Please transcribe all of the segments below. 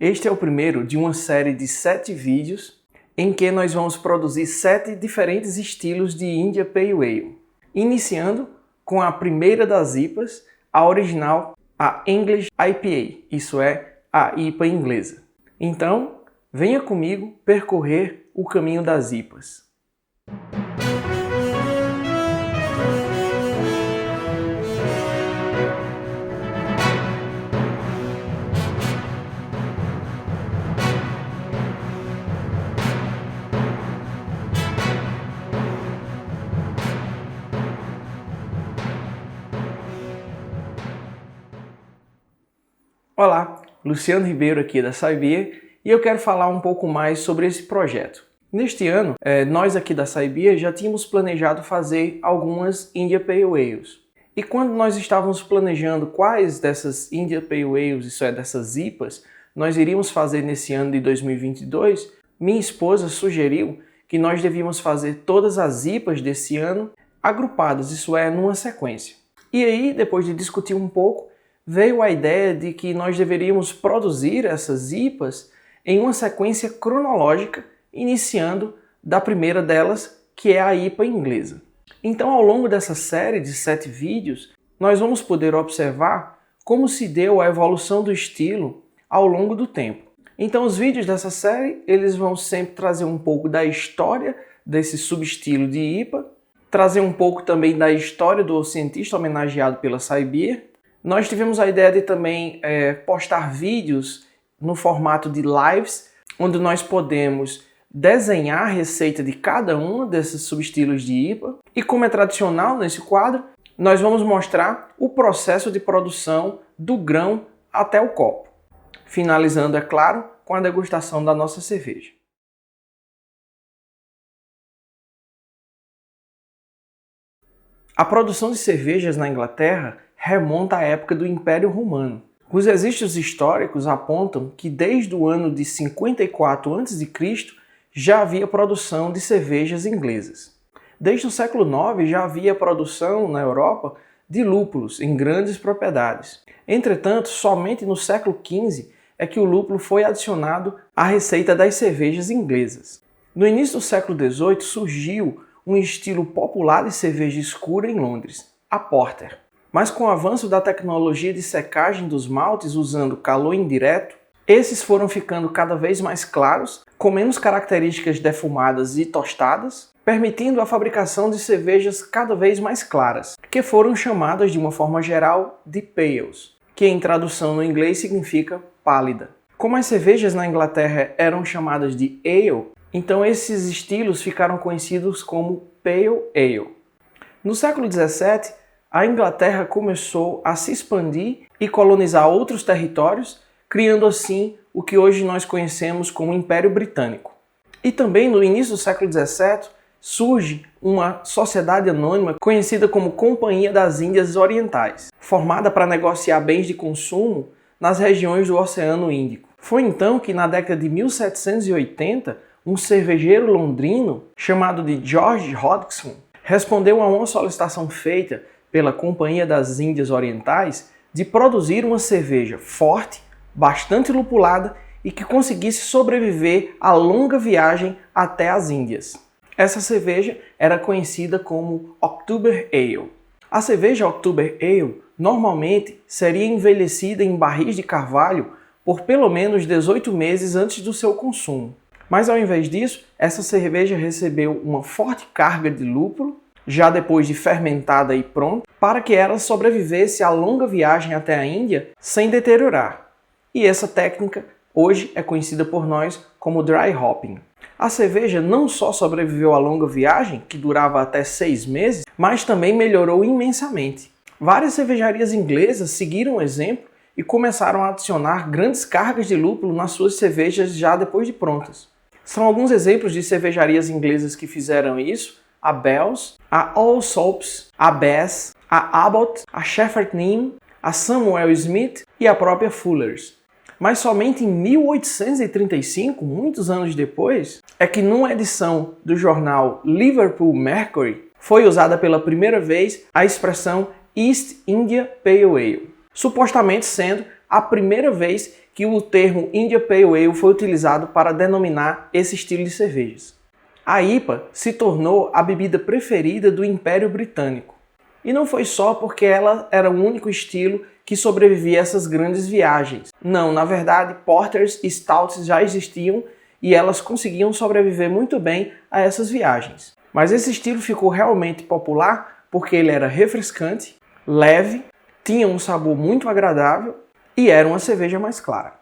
Este é o primeiro de uma série de 7 vídeos em que nós vamos produzir 7 diferentes estilos de India Pale Ale, iniciando com a primeira das IPAs, a original, a English IPA, isso é, a IPA inglesa. Então, venha comigo percorrer o caminho das IPAs. Olá, Luciano Ribeiro aqui da Saibia e eu quero falar um pouco mais sobre esse projeto. Neste ano, nós aqui da Saibia já tínhamos planejado fazer algumas India Pale Ales. E quando nós estávamos planejando quais dessas India Pale Ales, isso é, dessas IPAs, nós iríamos fazer nesse ano de 2022, minha esposa sugeriu que nós devíamos fazer todas as IPAs desse ano agrupadas, isso é, numa sequência. E aí, depois de discutir um pouco, veio a ideia de que nós deveríamos produzir essas IPAs em uma sequência cronológica, iniciando da primeira delas, que é a IPA inglesa. Então, ao longo dessa série de 7 vídeos, nós vamos poder observar como se deu a evolução do estilo ao longo do tempo. Então, os vídeos dessa série, eles vão sempre trazer um pouco da história desse subestilo de IPA, trazer um pouco também da história do cientista homenageado pela Saibia. Nós tivemos a ideia de também postar vídeos no formato de lives, onde nós podemos desenhar a receita de cada um desses subestilos de IPA. E como é tradicional nesse quadro, nós vamos mostrar o processo de produção do grão até o copo. Finalizando, é claro, com a degustação da nossa cerveja. A produção de cervejas na Inglaterra remonta à época do Império Romano. Os registros históricos apontam que desde o ano de 54 a.C. já havia produção de cervejas inglesas. Desde o século IX já havia produção na Europa de lúpulos em grandes propriedades. Entretanto, somente no século XV é que o lúpulo foi adicionado à receita das cervejas inglesas. No início do século XVIII surgiu um estilo popular de cerveja escura em Londres, a Porter. Mas com o avanço da tecnologia de secagem dos maltes usando calor indireto, esses foram ficando cada vez mais claros, com menos características defumadas e tostadas, permitindo a fabricação de cervejas cada vez mais claras, que foram chamadas de uma forma geral de pales, que em tradução no inglês significa pálida. Como as cervejas na Inglaterra eram chamadas de ale, então esses estilos ficaram conhecidos como Pale Ale. No século XVII, a Inglaterra começou a se expandir e colonizar outros territórios, criando assim o que hoje nós conhecemos como Império Britânico. E também no início do século XVII surge uma sociedade anônima conhecida como Companhia das Índias Orientais, formada para negociar bens de consumo nas regiões do Oceano Índico. Foi então que na década de 1780, um cervejeiro londrino chamado de George Hodgson respondeu a uma solicitação feita pela Companhia das Índias Orientais de produzir uma cerveja forte, bastante lupulada e que conseguisse sobreviver à longa viagem até as Índias. Essa cerveja era conhecida como October Ale. A cerveja October Ale normalmente seria envelhecida em barris de carvalho por pelo menos 18 meses antes do seu consumo. Mas ao invés disso, essa cerveja recebeu uma forte carga de lúpulo, já depois de fermentada e pronta, para que ela sobrevivesse à longa viagem até a Índia sem deteriorar. E essa técnica hoje é conhecida por nós como dry hopping. A cerveja não só sobreviveu à longa viagem, que durava até 6 meses, mas também melhorou imensamente. Várias cervejarias inglesas seguiram o exemplo e começaram a adicionar grandes cargas de lúpulo nas suas cervejas já depois de prontas. São alguns exemplos de cervejarias inglesas que fizeram isso: a Bell's, a Allsops, a Bass, a Abbott, a Shepherd Neame, a Samuel Smith e a própria Fuller's. Mas somente em 1835, muitos anos depois, é que numa edição do jornal Liverpool Mercury foi usada pela primeira vez a expressão East India Pale Ale, supostamente sendo a primeira vez que o termo India Pale Ale foi utilizado para denominar esse estilo de cervejas. A IPA se tornou a bebida preferida do Império Britânico. E não foi só porque ela era o único estilo que sobrevivia a essas grandes viagens. Não, na verdade, porters e stouts já existiam e elas conseguiam sobreviver muito bem a essas viagens. Mas esse estilo ficou realmente popular porque ele era refrescante, leve, tinha um sabor muito agradável e era uma cerveja mais clara.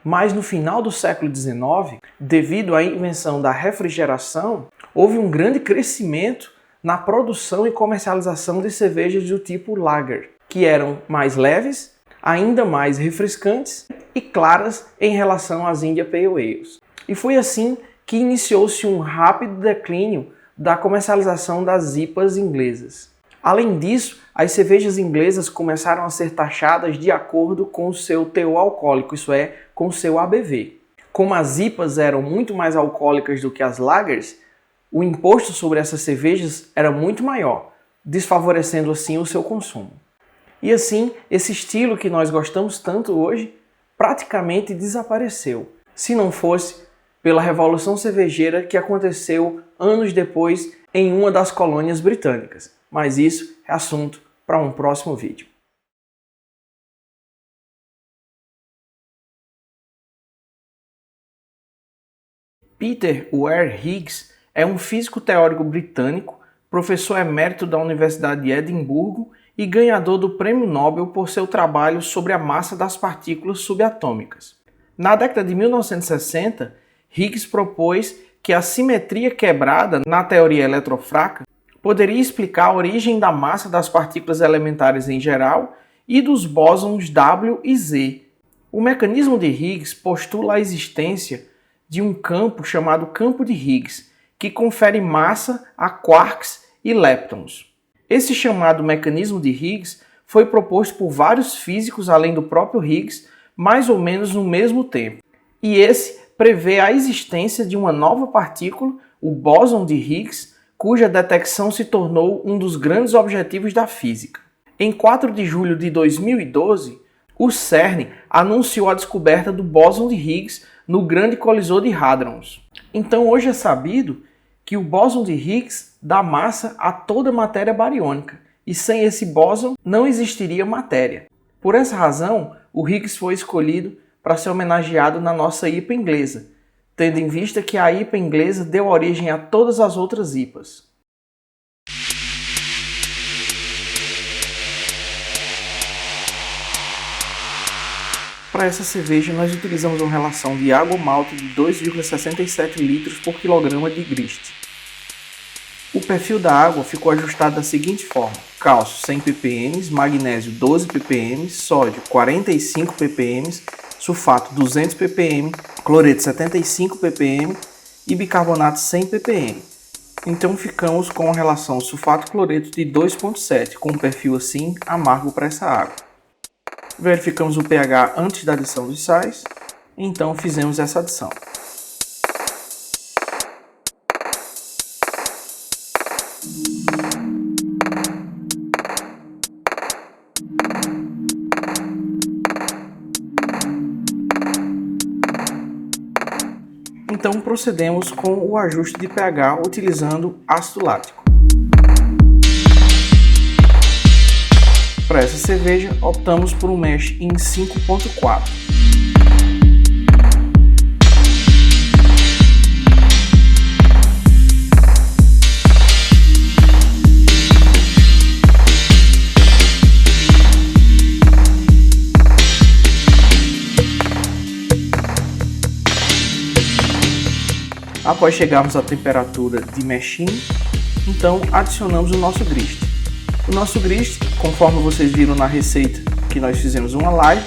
Mas no final do século XIX, devido à invenção da refrigeração, houve um grande crescimento na produção e comercialização de cervejas do tipo lager, que eram mais leves, ainda mais refrescantes e claras em relação às India Pale Ales. E foi assim que iniciou-se um rápido declínio da comercialização das IPAs inglesas. Além disso, as cervejas inglesas começaram a ser taxadas de acordo com o seu teor alcoólico, isso é, com o seu ABV. Como as IPAs eram muito mais alcoólicas do que as lagers, o imposto sobre essas cervejas era muito maior, desfavorecendo assim o seu consumo. E assim, esse estilo que nós gostamos tanto hoje praticamente desapareceu, se não fosse pela Revolução Cervejeira que aconteceu anos depois em uma das colônias britânicas. Mas isso é assunto para um próximo vídeo. Peter Ware Higgs é um físico teórico britânico, professor emérito da Universidade de Edimburgo e ganhador do Prêmio Nobel por seu trabalho sobre a massa das partículas subatômicas. Na década de 1960, Higgs propôs que a simetria quebrada na teoria eletrofraca poderia explicar a origem da massa das partículas elementares em geral e dos bósons W e Z. O mecanismo de Higgs postula a existência de um campo chamado campo de Higgs, que confere massa a quarks e leptons. Esse chamado mecanismo de Higgs foi proposto por vários físicos além do próprio Higgs, mais ou menos no mesmo tempo. E esse prevê a existência de uma nova partícula, o bóson de Higgs, cuja detecção se tornou um dos grandes objetivos da física. Em 4 de julho de 2012, o CERN anunciou a descoberta do bóson de Higgs no Grande Colisor de Hadrons. Então hoje é sabido que o bóson de Higgs dá massa a toda matéria bariônica, e sem esse bóson não existiria matéria. Por essa razão, o Higgs foi escolhido para ser homenageado na nossa IPA inglesa, tendo em vista que a IPA inglesa deu origem a todas as outras IPAs. Para essa cerveja, nós utilizamos uma relação de água-malte de 2,67 litros por quilograma de grist. O perfil da água ficou ajustado da seguinte forma: cálcio 100 ppm, magnésio 12 ppm, sódio 45 ppm, sulfato 200 ppm, cloreto 75 ppm e bicarbonato 100 ppm. Então ficamos com a relação sulfato-cloreto de 2,7, com um perfil assim amargo para essa água. Verificamos o pH antes da adição dos sais, então fizemos essa adição. Então procedemos com o ajuste de pH utilizando ácido lático. Para essa cerveja, optamos por um mash em 5.4. Após chegarmos à temperatura de mashing, então adicionamos o nosso grist. O nosso grist, conforme vocês viram na receita que nós fizemos uma live,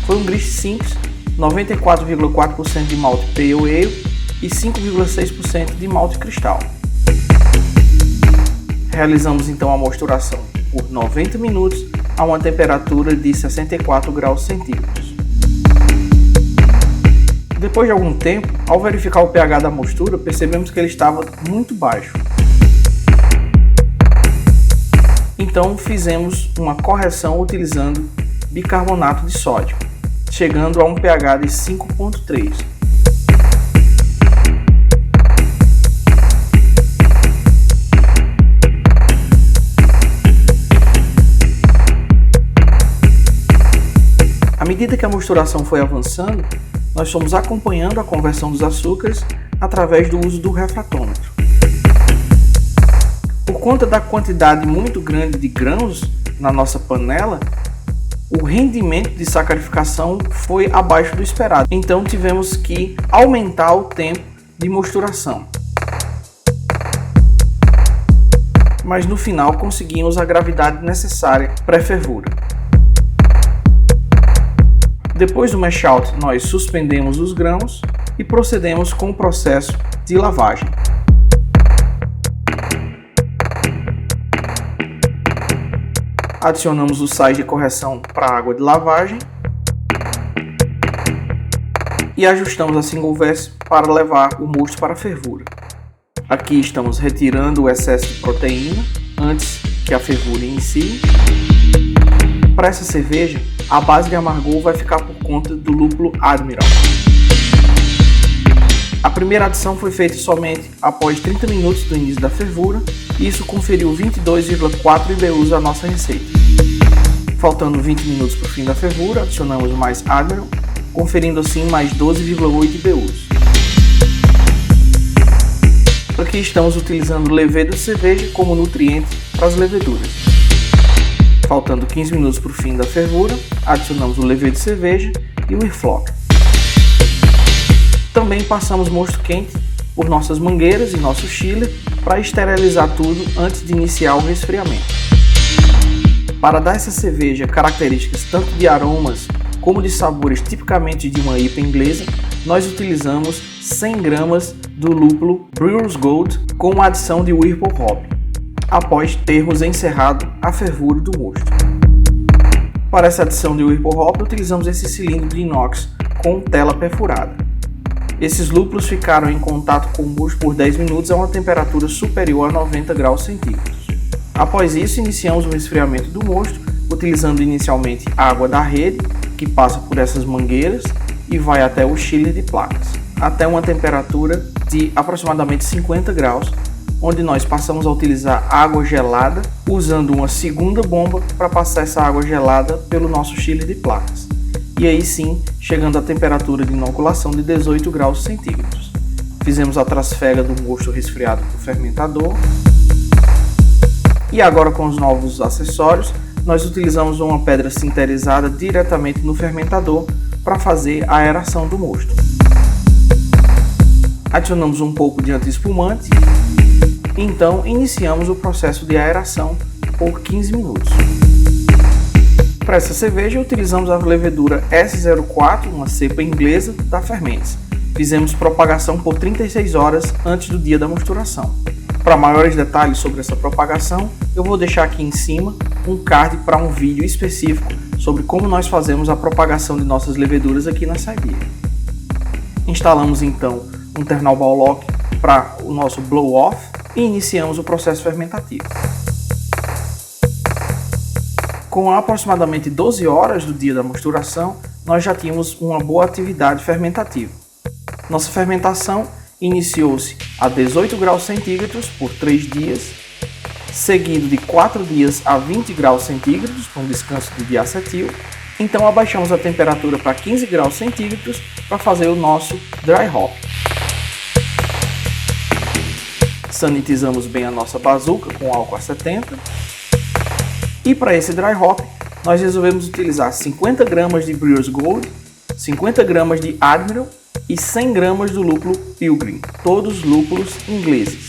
foi um grist simples, 94,4% de malte Pale Ale e 5,6% de malte cristal. Realizamos então a mosturação por 90 minutos a uma temperatura de 64 graus centígrados. Depois de algum tempo, ao verificar o pH da mostura, percebemos que ele estava muito baixo. Então fizemos uma correção utilizando bicarbonato de sódio. chegando a um pH de 5,3. À medida que a mosturação foi avançando, nós fomos acompanhando a conversão dos açúcares através do uso do refratômetro. Por conta da quantidade muito grande de grãos na nossa panela, o rendimento de sacarificação foi abaixo do esperado. Então tivemos que aumentar o tempo de mosturação. Mas no final conseguimos a gravidade necessária para a fervura. Depois do mash out, nós suspendemos os grãos e procedemos com o processo de lavagem. Adicionamos os sais de correção para a água de lavagem e ajustamos a single vessel para levar o mosto para a fervura. Aqui estamos retirando o excesso de proteína antes que a fervura inicie. Para essa cerveja, a base de amargor vai ficar por conta do lúpulo Admiral. A primeira adição foi feita somente após 30 minutos do início da fervura e isso conferiu 22,4 IBUs à nossa receita. Faltando 20 minutos para o fim da fervura, adicionamos mais Admiral, conferindo assim mais 12,8 IBUs. Aqui estamos utilizando levedo de cerveja como nutriente para as leveduras. Faltando 15 minutos para o fim da fervura, adicionamos o levedo de cerveja e o Whirlfloc. Também passamos mosto quente por nossas mangueiras e nosso chiller para esterilizar tudo antes de iniciar o resfriamento. Para dar essa cerveja características tanto de aromas como de sabores tipicamente de uma IPA inglesa, nós utilizamos 100 gramas do lúpulo Brewer's Gold com a adição de Whirlpool Hop, após termos encerrado a fervura do mosto. Para essa adição de Whirlpool Hop, utilizamos esse cilindro de inox com tela perfurada. Esses lúpulos ficaram em contato com o mosto por 10 minutos a uma temperatura superior a 90 graus centígrados. Após isso, iniciamos o resfriamento do mosto, utilizando inicialmente água da rede, que passa por essas mangueiras e vai até o chiller de placas, até uma temperatura de aproximadamente 50 graus, onde nós passamos a utilizar água gelada, usando uma segunda bomba para passar essa água gelada pelo nosso chiller de placas. E aí sim, chegando à temperatura de inoculação de 18 graus centígrados. Fizemos a trasfega do mosto resfriado para o fermentador. E agora com os novos acessórios, nós utilizamos uma pedra sinterizada diretamente no fermentador para fazer a aeração do mosto. Adicionamos um pouco de anti-espumante e então iniciamos o processo de aeração por 15 minutos. Para essa cerveja utilizamos a levedura S04, uma cepa inglesa da Fermentes. Fizemos propagação por 36 horas antes do dia da mosturação. Para maiores detalhes sobre essa propagação, eu vou deixar aqui em cima um card para um vídeo específico sobre como nós fazemos a propagação de nossas leveduras aqui na Saibia. Instalamos então um Thermalball Lock para o nosso blow-off e iniciamos o processo fermentativo. Com aproximadamente 12 horas do dia da mosturação, nós já tínhamos uma boa atividade fermentativa. Nossa fermentação iniciou-se a 18 graus centígrados por 3 dias, seguido de 4 dias a 20 graus centígrados, com descanso de diacetil. Então abaixamos a temperatura para 15 graus centígrados para fazer o nosso dry hop. Sanitizamos bem a nossa bazuca com álcool a 70. E para esse dry hop, nós resolvemos utilizar 50 gramas de Brewer's Gold, 50 gramas de Admiral e 100 gramas do lúpulo Pilgrim, todos lúpulos ingleses.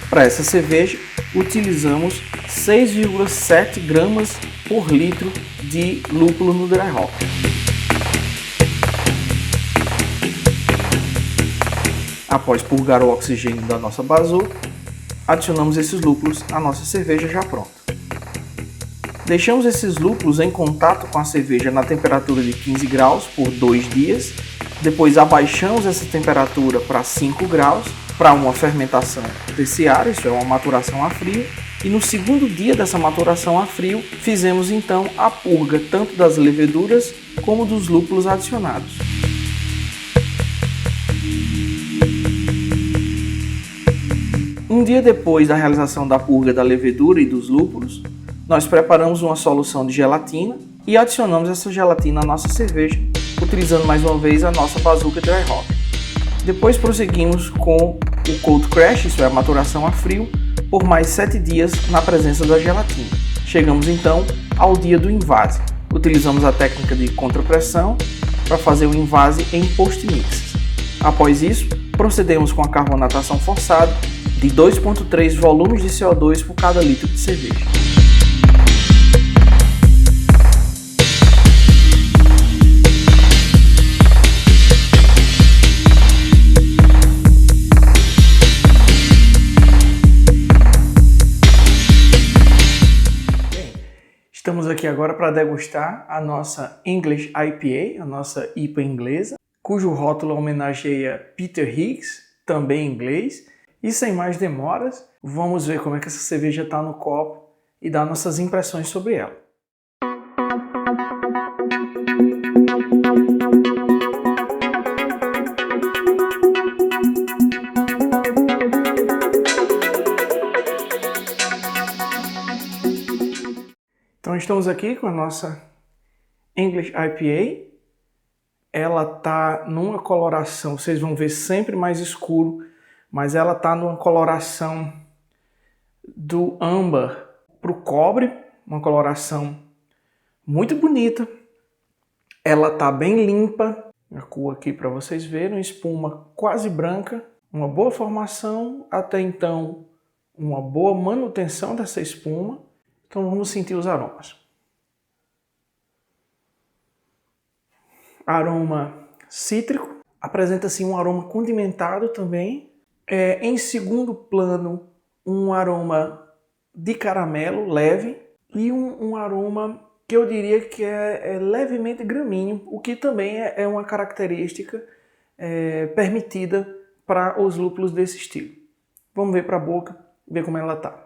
Para essa cerveja, utilizamos 6,7 gramas por litro de lúpulo no dry hop. Após purgar o oxigênio da nossa bazuca, adicionamos esses lúpulos à nossa cerveja já pronta. Deixamos esses lúpulos em contato com a cerveja na temperatura de 15 graus por 2 dias, depois abaixamos essa temperatura para 5 graus para uma fermentação terciária, isso é uma maturação a frio, E no segundo dia dessa maturação a frio, fizemos então a purga tanto das leveduras como dos lúpulos adicionados. Um dia depois da realização da purga da levedura e dos lúpulos, nós preparamos uma solução de gelatina e adicionamos essa gelatina à nossa cerveja, utilizando mais uma vez a nossa Bazooka Dry Hop. Depois prosseguimos com o Cold Crash, isso é a maturação a frio, por mais 7 dias na presença da gelatina. Chegamos então ao dia do invase. Utilizamos a técnica de contrapressão para fazer o invase em post-mix. Após isso, procedemos com a carbonatação forçada de 2,3 volumes de CO2 por cada litro de cerveja. Estamos aqui agora para degustar a nossa English IPA, a nossa IPA inglesa, cujo rótulo homenageia Peter Higgs, também inglês. E sem mais demoras, vamos ver como é que essa cerveja está no copo e dar nossas impressões sobre ela. Então estamos aqui com a nossa English IPA. Ela tá numa coloração, vocês vão ver sempre mais escuro, mas ela tá numa coloração do âmbar para o cobre, uma coloração muito bonita. Ela tá bem limpa, a cor aqui para vocês verem, espuma quase branca, uma boa formação, até então uma boa manutenção dessa espuma. Então vamos sentir os aromas. Aroma cítrico, apresenta-se um aroma condimentado também. Em segundo plano, um aroma de caramelo leve e um aroma que eu diria que é levemente gramíneo, o que também é uma característica permitida para os lúpulos desse estilo. Vamos ver para a boca, ver como ela está.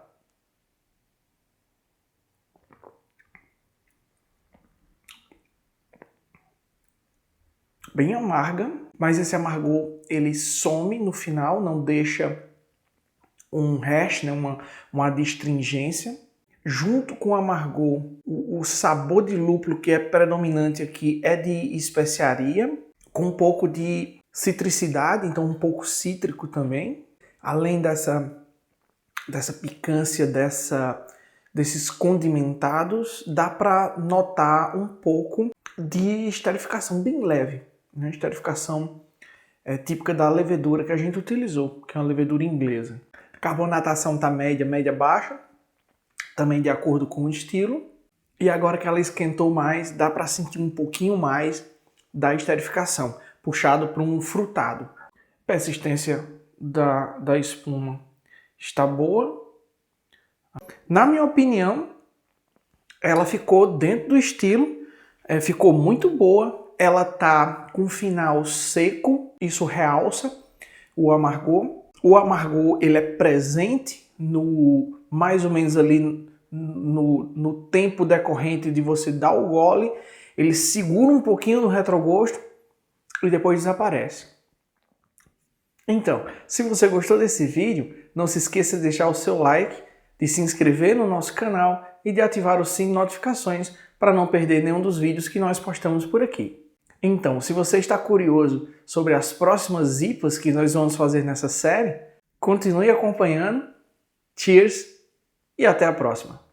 Bem amarga, mas esse amargor ele some no final, não deixa um hash, né, uma adstringência. Junto com o amargor, o sabor de lúpulo que é predominante aqui é de especiaria, com um pouco de citricidade, então um pouco cítrico também. Além dessa picância, desses condimentados, dá para notar um pouco de esterificação bem leve. Né? Esterificação típica da levedura que a gente utilizou, que é uma levedura inglesa. A carbonatação está média, média-baixa, também de acordo com o estilo. E agora que ela esquentou mais, dá para sentir um pouquinho mais da esterificação, puxado para um frutado. A persistência da espuma está boa. Na minha opinião, ela ficou dentro do estilo, ficou muito boa. Ela tá com final seco, isso realça o amargor. O amargor ele é presente mais ou menos ali no tempo decorrente de você dar o gole. Ele segura um pouquinho no retrogosto e depois desaparece. Então, se você gostou desse vídeo, não se esqueça de deixar o seu like, de se inscrever no nosso canal e de ativar o sininho de notificações para não perder nenhum dos vídeos que nós postamos por aqui. Então, se você está curioso sobre as próximas IPAs que nós vamos fazer nessa série, continue acompanhando. Cheers e até a próxima!